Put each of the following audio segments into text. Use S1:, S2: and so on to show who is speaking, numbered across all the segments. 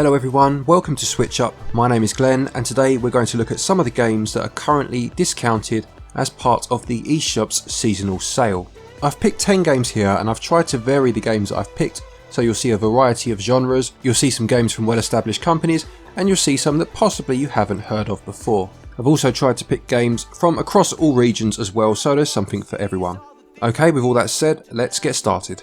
S1: Hello everyone, welcome to SwitchUp. My name is Glen and today we're going to look at some of the games that are currently discounted as part of the Eshop's seasonal sale. I've picked 10 games here and I've tried to vary the games that I've picked, so you'll see a variety of genres, you'll see some games from well-established companies, and you'll see some that possibly you haven't heard of before. I've also tried to pick games from across all regions as well, so there's something for everyone. Okay, with all that said, let's get started.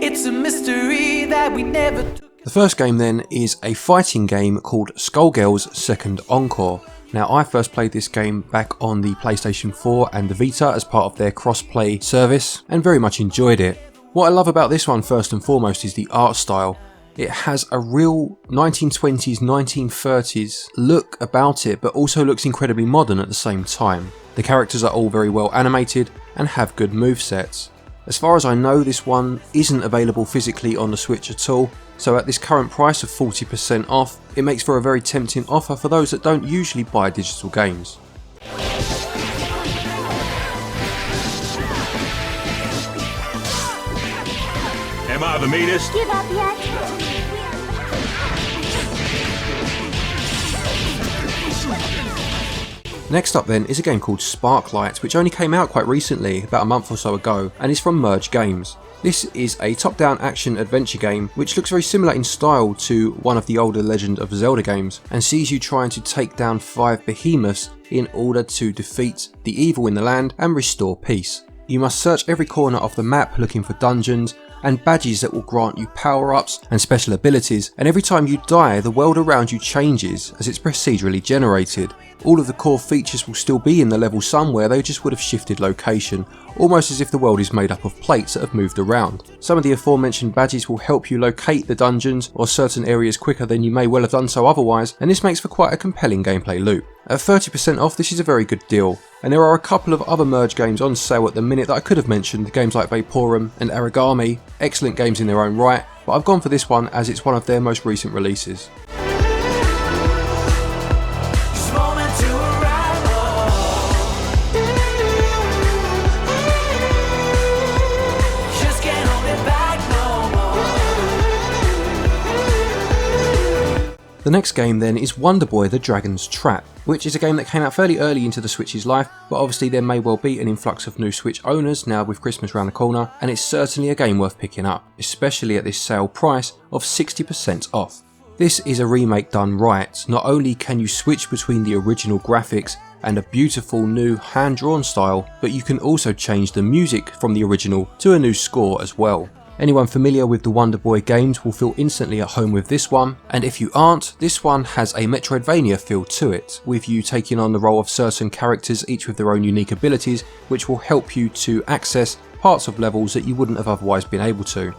S2: It's a mystery that we never took.
S1: The first game then is a fighting game called SkullGirls Second Encore. Now I first played this game back on the PlayStation 4 and the Vita as part of their cross-play service and very much enjoyed it. What I love about this one first and foremost is the art style. It has a real 1920s, 1930s look about it, but also looks incredibly modern at the same time. The characters are all very well animated and have good movesets. As far as I know, this one isn't available physically on the Switch at all, so at this current price of 40% off, it makes for a very tempting offer for those that don't usually buy digital games.
S3: Am I the meanest?
S4: Give up yet?
S1: Next up then is a game called Sparklite, which only came out quite recently, about a month or so ago, and is from Merge Games. This is a top-down action adventure game which looks very similar in style to one of the older Legend of Zelda games and sees you trying to take down 5 behemoths in order to defeat the evil in the land and restore peace. You must search every corner of the map looking for dungeons and badges that will grant you power-ups and special abilities, and every time you die the world around you changes as it's procedurally generated. All of the core features will still be in the level somewhere, they just would have shifted location, almost as if the world is made up of plates that have moved around. Some of the aforementioned badges will help you locate the dungeons or certain areas quicker than you may well have done so otherwise, and this makes for quite a compelling gameplay loop. At 30% off, this is a very good deal, and there are a couple of other Merge games on sale at the minute that I could have mentioned, games like Vaporum and Origami, excellent games in their own right, but I've gone for this one as it's one of their most recent releases. The next game then is Wonder Boy The Dragon's Trap, which is a game that came out fairly early into the Switch's life, but obviously there may well be an influx of new Switch owners now with Christmas around the corner, and it's certainly a game worth picking up, especially at this sale price of 60% off. This is a remake done right. Not only can you switch between the original graphics and a beautiful new hand-drawn style, but you can also change the music from the original to a new score as well. Anyone familiar with the Wonder Boy games will feel instantly at home with this one, and if you aren't, this one has a Metroidvania feel to it, with you taking on the role of certain characters, each with their own unique abilities, which will help you to access parts of levels that you wouldn't have otherwise been able to.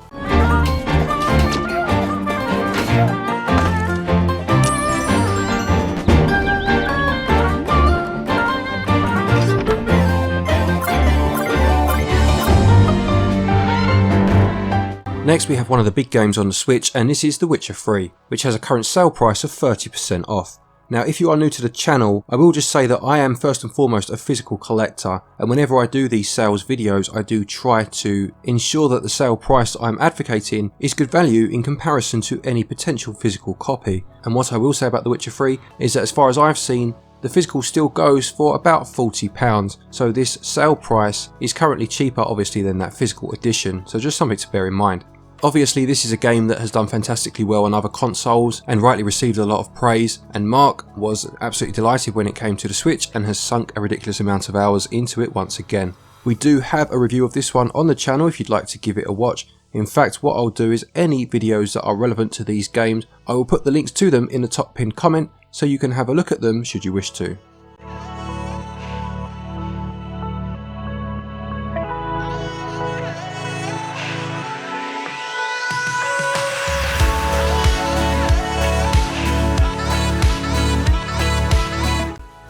S1: Next we have one of the big games on the Switch, and this is The Witcher 3, which has a current sale price of 30% off. Now if you are new to the channel, I will just say that I am first and foremost a physical collector, and whenever I do these sales videos I do try to ensure that the sale price that I'm advocating is good value in comparison to any potential physical copy. And what I will say about The Witcher 3 is that as far as I've seen, the physical still goes for about £40, so this sale price is currently cheaper obviously than that physical edition, so just something to bear in mind. Obviously this is a game that has done fantastically well on other consoles and rightly received a lot of praise, and Mark was absolutely delighted when it came to the Switch and has sunk a ridiculous amount of hours into it once again. We do have a review of this one on the channel if you'd like to give it a watch. In fact, what I'll do is any videos that are relevant to these games, I will put the links to them in the top pinned comment so you can have a look at them should you wish to.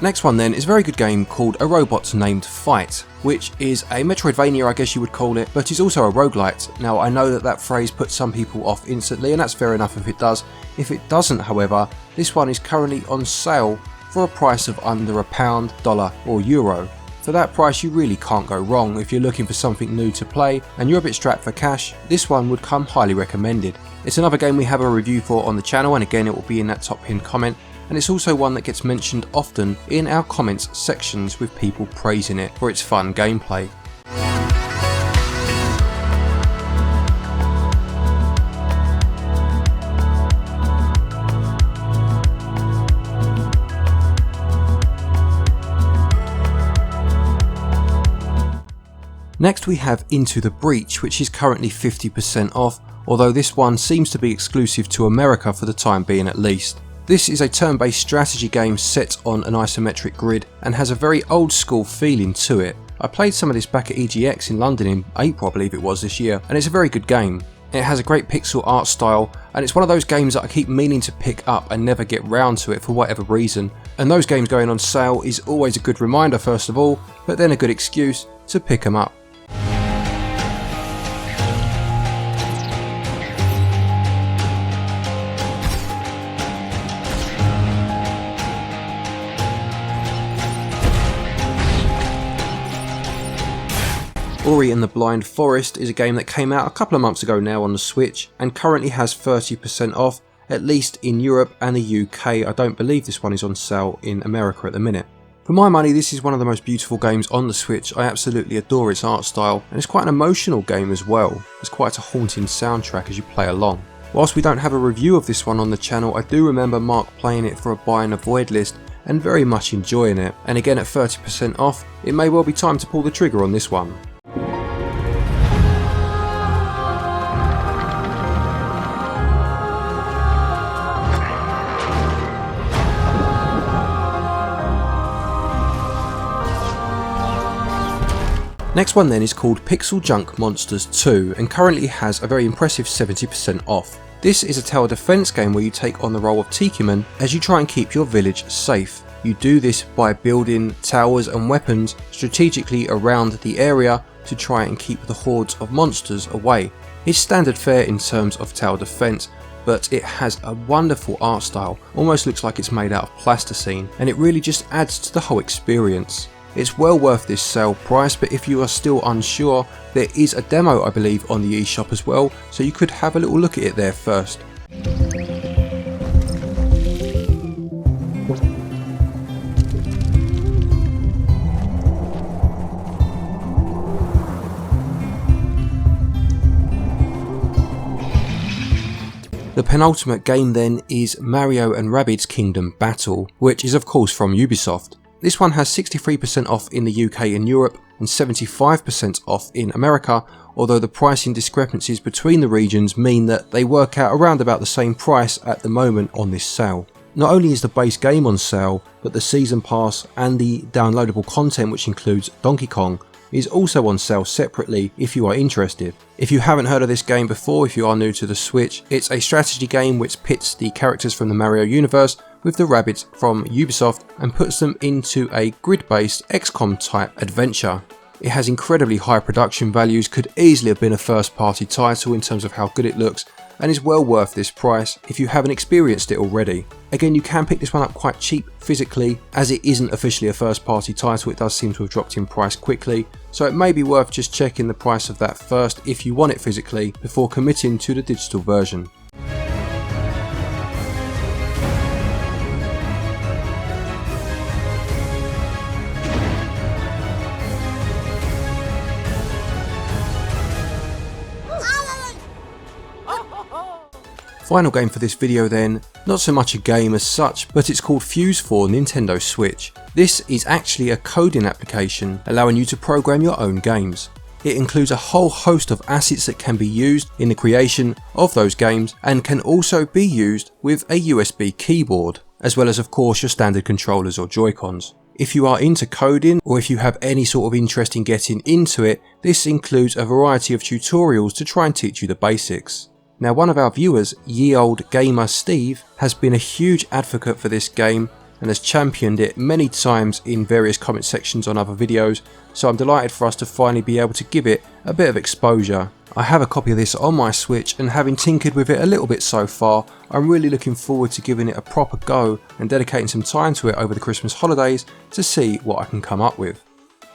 S1: Next one then is a very good game called A Robot Named Fight, which is a Metroidvania I guess you would call it, but is also a roguelite. Now I know that that phrase puts some people off instantly, and that's fair enough if it does. If it doesn't however, this one is currently on sale for a price of under £1, dollar or euro. For that price you really can't go wrong. If you're looking for something new to play and you're a bit strapped for cash, this one would come highly recommended. It's another game we have a review for on the channel, and again it will be in that top pinned comment, and it's also one that gets mentioned often in our comments sections with people praising it for its fun gameplay. Next we have Into the Breach, which is currently 50% off, although this one seems to be exclusive to America for the time being at least. This is a turn-based strategy game set on an isometric grid and has a very old school feeling to it. I played some of this back at EGX in London in April I believe it was this year, and it's a very good game. It has a great pixel art style, and it's one of those games that I keep meaning to pick up and never get round to it for whatever reason, and those games going on sale is always a good reminder first of all, but then a good excuse to pick them up. Ori and the Blind Forest is a game that came out a couple of months ago now on the Switch and currently has 30% off, at least in Europe and the UK. I don't believe this one is on sale in America at the minute. For my money, this is one of the most beautiful games on the Switch. I absolutely adore its art style, and it's quite an emotional game as well. It's quite a haunting soundtrack as you play along. Whilst we don't have a review of this one on the channel, I do remember Mark playing it for a buy and avoid list and very much enjoying it, and again at 30% off, it may well be time to pull the trigger on this one. Next one then is called PixelJunk Monsters 2 and currently has a very impressive 70% off. This is a tower defense game where you take on the role of Tikiman as you try and keep your village safe. You do this by building towers and weapons strategically around the area to try and keep the hordes of monsters away. It's standard fare in terms of tower defense, but it has a wonderful art style, almost looks like it's made out of plasticine, and it really just adds to the whole experience. It's well worth this sale price, but if you are still unsure, there is a demo I believe on the eShop as well, so you could have a little look at it there first. The penultimate game then is Mario and Rabbids Kingdom Battle, which is of course from Ubisoft. This one has 63% off in the UK and Europe and 75% off in America, although the pricing discrepancies between the regions mean that they work out around about the same price at the moment on this sale. Not only is the base game on sale, but the season pass and the downloadable content, which includes Donkey Kong, is also on sale separately if you are interested. If you haven't heard of this game before, if you are new to the Switch, it's a strategy game which pits the characters from the Mario universe with the Rabbids from Ubisoft and puts them into a grid-based XCOM type adventure. It has incredibly high production values, could easily have been a first party title in terms of how good it looks, and is well worth this price if you haven't experienced it already. Again, you can pick this one up quite cheap physically, as it isn't officially a first party title. It does seem to have dropped in price quickly, so it may be worth just checking the price of that first if you want it physically before committing to the digital version. Final game for this video then, not so much a game as such, but it's called Fuse for Nintendo Switch. This is actually a coding application allowing you to program your own games. It includes a whole host of assets that can be used in the creation of those games and can also be used with a USB keyboard, as well as of course your standard controllers or Joy-Cons. If you are into coding, or if you have any sort of interest in getting into it, this includes a variety of tutorials to try and teach you the basics. Now, one of our viewers, Ye Old Gamer Steve, has been a huge advocate for this game and has championed it many times in various comment sections on other videos, so I'm delighted for us to finally be able to give it a bit of exposure. I have a copy of this on my Switch, and having tinkered with it a little bit so far, I'm really looking forward to giving it a proper go and dedicating some time to it over the Christmas holidays to see what I can come up with.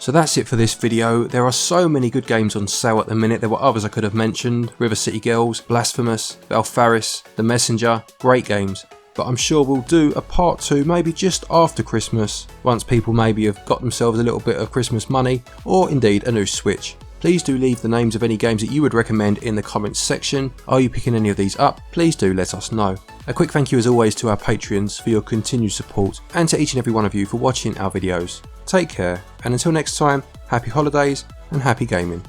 S1: So that's it for this video. There are so many good games on sale at the minute. There were others I could have mentioned: River City Girls, Blasphemous, Belfaris, The Messenger, great games. But I'm sure we'll do a part 2 maybe just after Christmas, once people maybe have got themselves a little bit of Christmas money, or indeed a new Switch. Please do leave the names of any games that you would recommend in the comments section. Are you picking any of these up? Please do let us know. A quick thank you as always to our Patreons for your continued support, and to each and every one of you for watching our videos. Take care, and until next time, happy holidays and happy gaming.